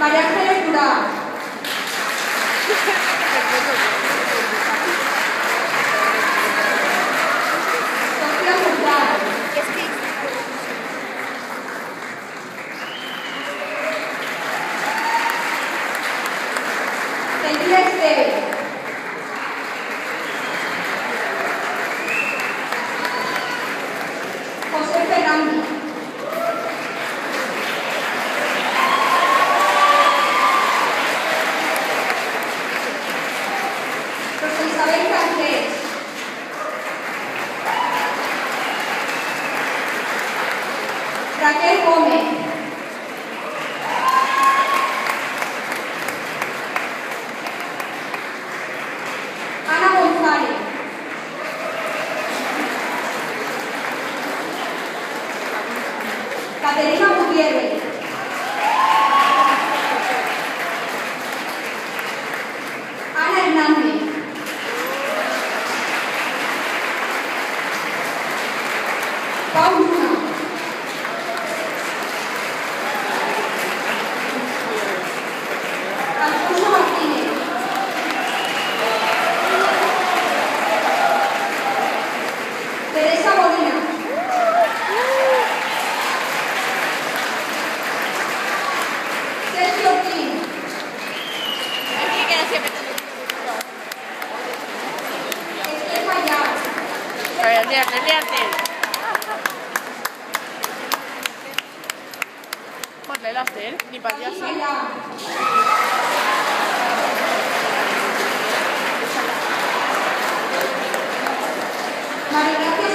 María Ángeles Durán. Sofía González. Cecilia Esteves. José Fernández. Rosa Isabel Cancés. Raquel Gómez. Ana González. Caterina Gutiérrez. Ana Hernández. Pau Luna. Alfonso Martínez. Teresa Molina. Sergio Ortiz. Esther Mayar. Ponle la cel, ni para allá así. Mayar. María Gracia